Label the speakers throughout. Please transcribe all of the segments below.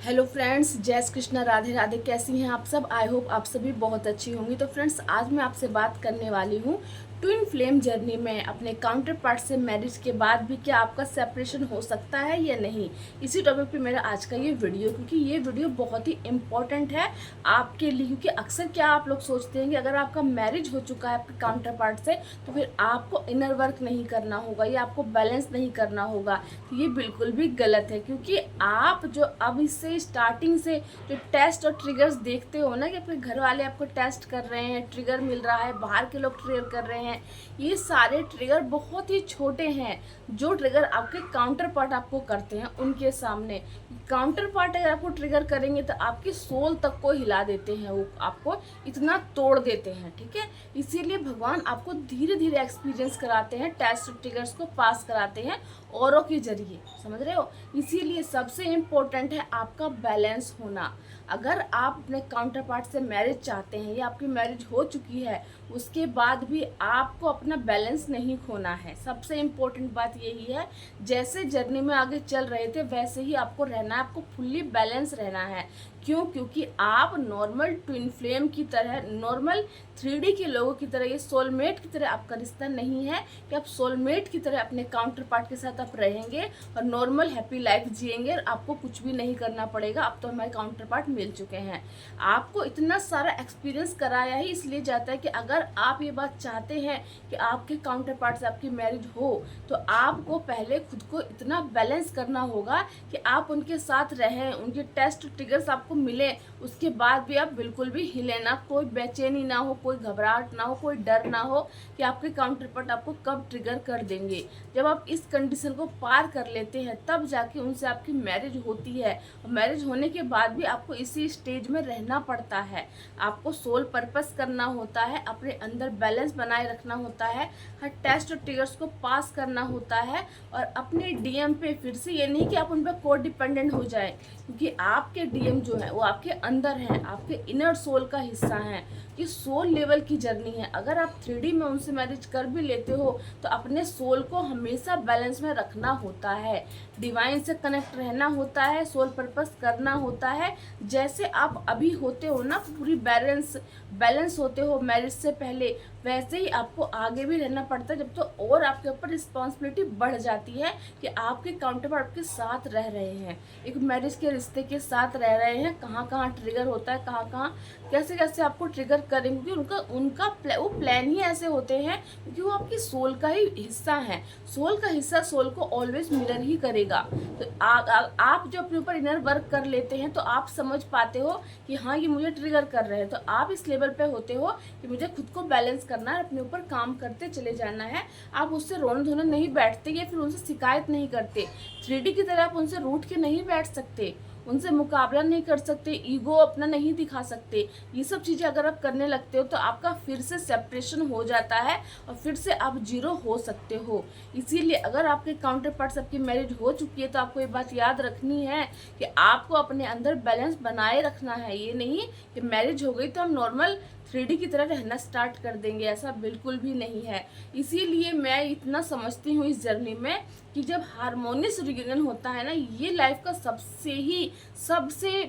Speaker 1: Hello friends, जय श्री कृष्णा, राधे राधे। कैसी हैं आप सब? आई होप आप सभी बहुत अच्छी होंगी। तो फ्रेंड्स, आज मैं आपसे बात करने वाली हूँ ट्विन फ्लेम जर्नी में अपने काउंटर पार्ट से मैरिज के बाद भी क्या आपका सेपरेशन हो सकता है या नहीं। इसी टॉपिक पे मेरा आज का ये वीडियो, क्योंकि ये वीडियो बहुत ही इम्पोर्टेंट है आपके लिए। क्योंकि अक्सर क्या आप लोग सोचते हैं कि अगर आपका मैरिज हो चुका है आपके काउंटर पार्ट से तो फिर आपको इनर वर्क नहीं करना होगा या आपको बैलेंस नहीं करना होगा। तो ये बिल्कुल भी गलत है, क्योंकि आप जो अब इससे स्टार्टिंग से जो टेस्ट और ट्रिगर्स देखते हो ना कि अपने घर वाले आपको टेस्ट कर रहे हैं, ट्रिगर मिल रहा है, बाहर के लोग ट्रिगर कर रहे हैं, ये सारे ट्रिगर बहुत ही छोटे हैं। जो ट्रिगर आपके काउंटर पार्ट आपको करते हैं उनके सामने, काउंटर पार्ट अगर आपको ट्रिगर करेंगे तो आपकी सोल तक को हिला देते हैं, वो आपको इतना तोड़ देते हैं। ठीक है, इसीलिए भगवान आपको धीरे धीरे एक्सपीरियंस कराते हैं, टेस्ट ट्रिगर्स को पास कराते हैं औरों के जरिए, समझ रहे हो। इसीलिए सबसे इम्पोर्टेंट है आपका बैलेंस होना। अगर आप अपने काउंटर पार्ट से मैरिज चाहते हैं या आपकी मैरिज हो चुकी है, उसके बाद भी आपको अपना बैलेंस नहीं खोना है। सबसे इम्पोर्टेंट बात यही है, जैसे जर्नी में आगे चल रहे थे वैसे ही आपको रहना है, आपको फुल्ली बैलेंस रहना है। क्यों? क्योंकि आप नॉर्मल ट्विन फ्लेम की तरह, नॉर्मल 3D के लोगों की तरह, ये सोलमेट की तरह आपका रिश्ता नहीं है कि आप सोलमेट की तरह अपने काउंटर पार्ट के साथ आप रहेंगे और नॉर्मल हैप्पी लाइफ जिएंगे और आपको कुछ भी नहीं करना पड़ेगा। अब तो हमारे काउंटर पार्ट मिल चुके हैं। आपको इतना सारा एक्सपीरियंस कराया ही इसलिए जाता है कि अगर आप ये बात चाहते हैं कि आपके काउंटर पार्ट से आपकी मैरिज हो तो आपको पहले खुद को इतना बैलेंस करना होगा कि आप उनके साथ रहें, उनके टेस्ट ट्रिगर्स आपको मिले, उसके बाद भी आप बिल्कुल भी हिले ना, कोई बेचैनी ना हो, कोई घबराहट ना हो, कोई डर ना हो कि आपके काउंटर पार्ट आपको कब ट्रिगर कर देंगे। जब आप इस कंडीशन को पार कर लेते हैं तब जाके उनसे आपकी मैरिज होती है। और मैरिज होने के बाद भी आपको इसी स्टेज में रहना पड़ता है। आपको सोल पर्पस करना होता है, अपने अंदर बैलेंस बनाए रखना होता है, हर टेस्ट और ट्रिगर्स को पास करना होता है और अपने डीएम पे फिर से, ये नहीं कि आप उन पर को डिपेंडेंट हो जाए, क्योंकि आपके डीएम जो है वो आपके अंदर हैं, आपके इनर सोल का हिस्सा हैं। ये सोल लेवल की जर्नी है। अगर आप 3D में उनसे मैरिज कर भी लेते हो तो अपने सोल को हमेशा बैलेंस में रखना होता है, डिवाइन से कनेक्ट रहना होता है, सोल पर्पस करना होता है। जैसे आप अभी होते हो ना, पूरी बैलेंस होते हो मैरिज से पहले, वैसे ही आपको आगे भी रहना पड़ता है। जब तो और आपके ऊपर रिस्पॉन्सिबिलिटी बढ़ जाती है कि आपके काउंटर पार्ट आपके साथ रह रहे हैं, एक मैरिज के रिश्ते के साथ रह रहे हैं। कहाँ कहाँ ट्रिगर होता है, कहाँ कहाँ कैसे कैसे आपको ट्रिगर करेंगे, क्योंकि वो प्लान ही ऐसे होते हैं, क्योंकि वो आपकी सोल का ही हिस्सा है। सोल का हिस्सा सोल को ऑलवेज मिरर ही करेगा। तो आप जो अपने ऊपर इनर वर्क कर लेते हैं तो आप समझ पाते हो कि हाँ, ये मुझे ट्रिगर कर रहे हैं। तो आप इस लेवल पे होते हो कि मुझे खुद को बैलेंस करना है, अपने ऊपर काम करते चले जाना है। आप उससे रोने धोने नहीं बैठते या फिर उनसे शिकायत नहीं करते। 3D की तरह आप उनसे रूठ के नहीं बैठ सकते, उनसे मुकाबला नहीं कर सकते, ईगो अपना नहीं दिखा सकते। ये सब चीज़ें अगर आप करने लगते हो तो आपका फिर से सेपरेशन हो जाता है और फिर से आप जीरो हो सकते हो। इसीलिए अगर आपके काउंटर पार्ट्स आपकी मैरिज हो चुकी है तो आपको ये बात याद रखनी है कि आपको अपने अंदर बैलेंस बनाए रखना है। ये नहीं कि मैरिज हो गई तो हम नॉर्मल 3D की तरह रहना स्टार्ट कर देंगे, ऐसा बिल्कुल भी नहीं है। इसीलिए मैं इतना समझती हूँ इस जर्नी में कि जब हारमोनियस रियूनियन होता है ना, ये लाइफ का सबसे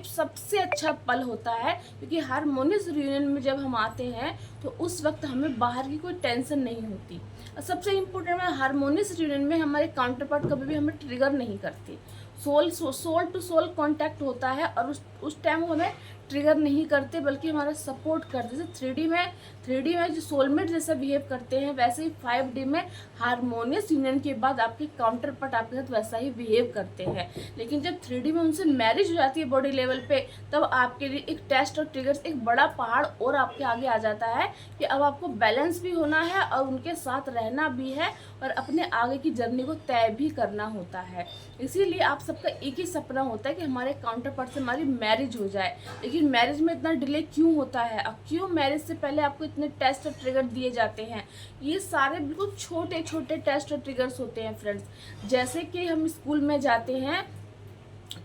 Speaker 1: सबसे अच्छा पल होता है। क्योंकि हारमोनियस रियूनियन में जब हम आते हैं तो उस वक्त हमें बाहर की कोई टेंशन नहीं होती। और सबसे इम्पोर्टेंट है, हारमोनियस रियूनियन में हमारे काउंटर पार्ट कभी भी हमें ट्रिगर नहीं करते। सोल टू सोल कांटेक्ट होता है और उस टाइम वो हमें ट्रिगर नहीं करते बल्कि हमारा सपोर्ट करते। जैसे 3D में जो सोलमेट जैसा बिहेव करते हैं, वैसे ही 5D में हारमोनियस यूनियन के बाद आपके काउंटर पार्ट आपके साथ वैसा ही बिहेव करते हैं। लेकिन जब 3D में उनसे मैरिज हो जाती है बॉडी लेवल पे, तब आपके लिए एक टेस्ट और ट्रिगर्स, एक बड़ा पहाड़ और आपके आगे आ जाता है कि अब आपको बैलेंस भी होना है और उनके साथ रहना भी है और अपने आगे की जर्नी को तय भी करना होता है। इसीलिए आप सबका एक ही सपना होता है कि हमारे काउंटर पार्ट से हमारी मैरिज हो जाए। लेकिन मैरिज में इतना डिले क्यों होता है? अब क्यों मैरिज से पहले आपको इतने टेस्ट और ट्रिगर दिए जाते हैं? ये सारे बिल्कुल छोटे छोटे टेस्ट और ट्रिगर्स होते हैं फ्रेंड्स। जैसे कि हम स्कूल में जाते हैं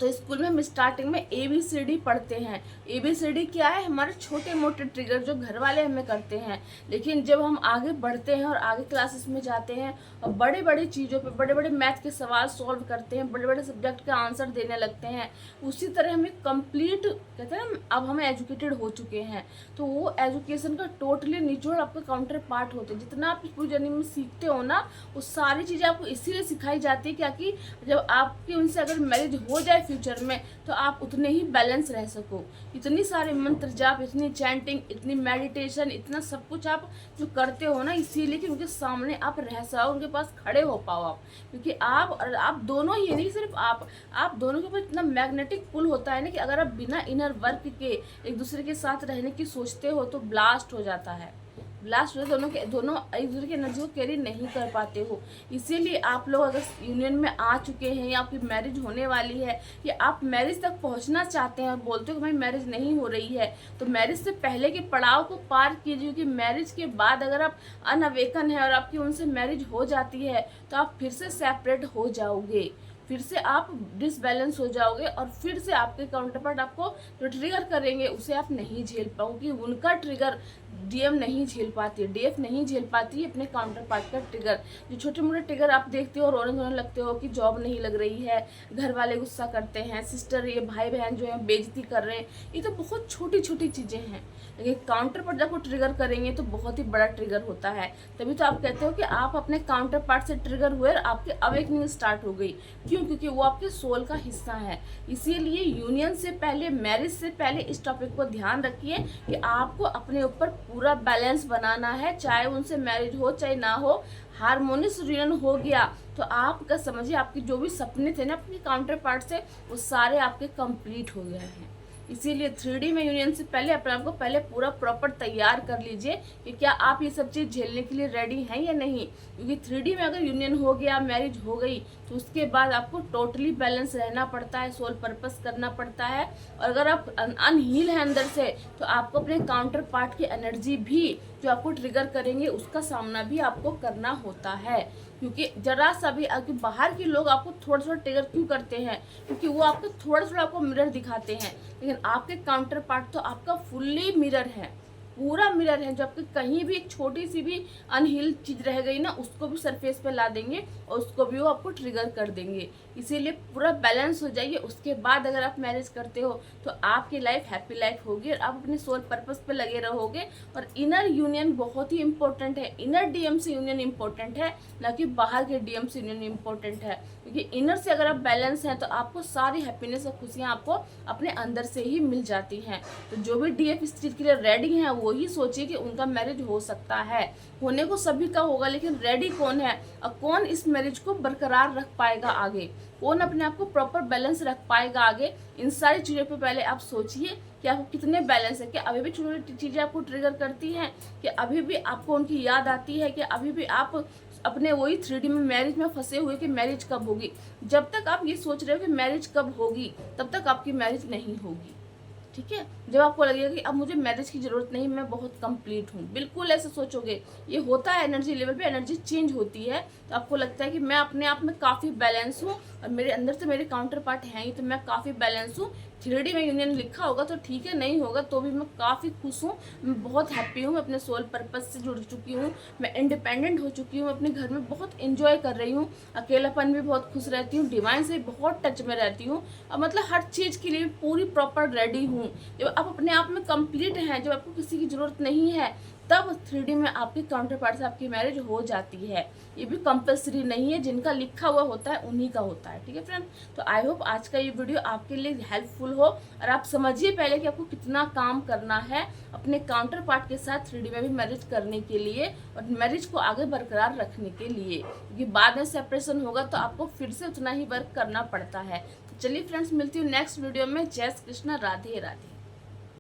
Speaker 1: तो स्कूल में हम स्टार्टिंग में ABCD पढ़ते हैं। ABCD क्या है? हमारे छोटे मोटे ट्रिगर जो घर वाले हमें करते हैं। लेकिन जब हम आगे बढ़ते हैं और आगे क्लासेस में जाते हैं और बड़े बड़े चीज़ों पे बड़े बड़े मैथ के सवाल सॉल्व करते हैं, बड़े बड़े सब्जेक्ट के आंसर देने लगते हैं, उसी तरह हमें कंप्लीट कहते हैं ना, अब हम एजुकेटेड हो चुके हैं। तो वो एजुकेशन का टोटली निचोड़ आपका काउंटर पार्ट होते हैं। जितना आप पूरी जर्नी में सीखते हो ना, वो सारी चीज़ें आपको इसीलिए सिखाई जाती है क्या कि जब आपकी उनसे अगर मैरिज हो जाए फ्यूचर में तो आप उतने ही बैलेंस रह सको। इतनी सारे मंत्र जाप, इतनी चैंटिंग, इतनी मेडिटेशन, इतना सब कुछ आप जो करते हो ना, इसीलिए कि उनके सामने आप रह सको, उनके पास खड़े हो पाओ आप। क्योंकि आप दोनों ही नहीं, सिर्फ आप दोनों के ऊपर इतना मैग्नेटिक पुल होता है ना कि अगर आप बिना इनर वर्क के एक दूसरे के साथ रहने की सोचते हो तो ब्लास्ट हो जाता है। ब्लास्ट हो, दोनों एक दूसरे की एनर्जी को कैरी नहीं कर पाते हो। इसीलिए आप लोग अगर यूनियन में आ चुके हैं या आपकी मैरिज होने वाली है या आप मैरिज तक पहुंचना चाहते हैं और बोलते हो कि भाई मैरिज नहीं हो रही है, तो मैरिज से पहले के पड़ाव को पार कीजिए। कि मैरिज के बाद अगर आप अनअवेकन है और आपकी उनसे मैरिज हो जाती है तो आप फिर से सेपरेट हो जाओगे, फिर से आप डिसबैलेंस हो जाओगे और फिर से आपके काउंटर पार्ट आपको जो ट्रिगर करेंगे उसे आप नहीं झेल पाओगे। उनका ट्रिगर DM नहीं झेल पाती है, DF नहीं झेल पाती है अपने काउंटर पार्ट का ट्रिगर। जो छोटे मोटे ट्रिगर आप देखते हो, रोने धोने लगते हो कि जॉब नहीं लग रही है, घर वाले गुस्सा करते हैं, सिस्टर ये भाई बहन जो है बेइज्जती कर रहे हैं, ये तो बहुत छोटी छोटी चीज़ें हैं। लेकिन काउंटर पार्ट जब वो ट्रिगर करेंगे तो बहुत ही बड़ा ट्रिगर होता है। तभी तो आप कहते हो कि आप अपने काउंटर पार्ट से ट्रिगर हुए और आपकी अवेकनिंग स्टार्ट हो गई। क्यों? क्योंकि वो आपके सोल का हिस्सा है। इसीलिए यूनियन से पहले, मैरिज से पहले इस टॉपिक को ध्यान रखिए कि आपको अपने ऊपर पूरा बैलेंस बनाना है। चाहे उनसे मैरिज हो चाहे ना हो, हारमोनियस यूनियन हो गया तो आपका समझिए आपके जो भी सपने थे ना अपने काउंटर पार्ट से, वो सारे आपके कंप्लीट हो गए हैं। इसीलिए 3D में यूनियन से पहले अपने आप को पहले पूरा प्रॉपर तैयार कर लीजिए कि क्या आप ये सब चीज़ झेलने के लिए रेडी हैं या नहीं। क्योंकि 3D में अगर यूनियन हो गया, मैरिज हो गई, तो उसके बाद आपको टोटली बैलेंस रहना पड़ता है, सोल पर्पस करना पड़ता है। और अगर आप अनहील है अंदर से तो आपको अपने काउंटर पार्ट की एनर्जी भी जो आपको ट्रिगर करेंगे उसका सामना भी आपको करना होता है। क्योंकि जरा सा भी बाहर के लोग आपको थोड़ा थोड़ा ट्रिगर क्यों करते हैं? क्योंकि वो आपको थोड़ा थोड़ा आपको मिरर दिखाते हैं, लेकिन आपके काउंटर पार्ट तो आपका फुल्ली मिरर है, पूरा मिरर है। जो आपके कहीं भी एक छोटी सी भी अनहील चीज़ रह गई ना, उसको भी सरफेस पे ला देंगे और उसको भी वो आपको ट्रिगर कर देंगे। इसीलिए पूरा बैलेंस हो जाइए। उसके बाद अगर आप मैरिज करते हो तो आपकी लाइफ हैप्पी लाइफ होगी और आप अपने सोल पर्पस पे लगे रहोगे। और इनर यूनियन बहुत ही इंपॉर्टेंट है। इनर DM से यूनियन इंपॉर्टेंट है, ना कि बाहर के DM से यूनियन इंपॉर्टेंट है। क्योंकि इनर से अगर आप बैलेंस हैं तो आपको सारी हैप्पीनेस और खुशियाँ आपको अपने अंदर से ही मिल जाती हैं। तो जो भी DF इस चीज़ के लिए रेडी हैं वो ही सोचिए कि उनका मैरिज हो सकता है। होने को सभी का होगा, लेकिन रेडी कौन है और कौन इस मैरिज को बरकरार रख पाएगा आगे, कौन अपने आप को प्रॉपर बैलेंस रख पाएगा आगे। इन सारी चीज़ों पे पहले आप सोचिए कि आपको कितने बैलेंस है। कि अभी भी छोटी छोटी चीज़ें आपको ट्रिगर करती हैं, कि अभी भी आपको उनकी याद आती है, कि अभी भी आप अपने वही 3D में मैरिज में फंसे हुए कि मैरिज कब होगी। जब तक आप ये सोच रहे हो कि मैरिज कब होगी तब तक आपकी मैरिज नहीं होगी। ठीक है? जब आपको लगेगा कि अब मुझे मैरिज की ज़रूरत नहीं, मैं बहुत कंप्लीट हूँ, बिल्कुल ऐसे सोचोगे। ये होता है एनर्जी लेवल पे, एनर्जी चेंज होती है तो आपको लगता है कि मैं अपने आप में काफ़ी बैलेंस हूँ और मेरे अंदर से मेरे काउंटर पार्ट हैं ही, तो मैं काफ़ी बैलेंस हूँ। 3D में यूनियन लिखा होगा तो ठीक है, नहीं होगा तो भी मैं काफ़ी खुश हूँ, मैं बहुत हैप्पी हूँ, मैं अपने सोल पर्पस से जुड़ चुकी हूँ, मैं इंडिपेंडेंट हो चुकी हूँ, अपने घर में बहुत इंजॉय कर रही हूँ, अकेलापन भी बहुत खुश रहती हूँ, डिवाइन से बहुत टच में रहती हूँ और मतलब हर चीज़ के लिए पूरी प्रॉपर रेडी हूँ। जब आप अपने आप में कंप्लीट हैं, जब आपको किसी की ज़रूरत नहीं है, तब 3D में आपके काउंटर पार्ट से आपकी मैरिज हो जाती है। ये भी कंपलसरी नहीं है, जिनका लिखा हुआ होता है उन्हीं का होता है। ठीक है फ्रेंड? तो आई होप आज का ये वीडियो आपके लिए हेल्पफुल हो और आप समझिए पहले कि आपको कितना काम करना है अपने काउंटर पार्ट के साथ 3D में भी मैरिज करने के लिए और मैरिज को आगे बरकरार रखने के लिए। क्योंकि बाद में सेपरेशन होगा तो आपको फिर से उतना ही वर्क करना पड़ता है। तो चलिए फ्रेंड्स, मिलती हूँ नेक्स्ट वीडियो में। जय श्री कृष्ण, राधे राधे।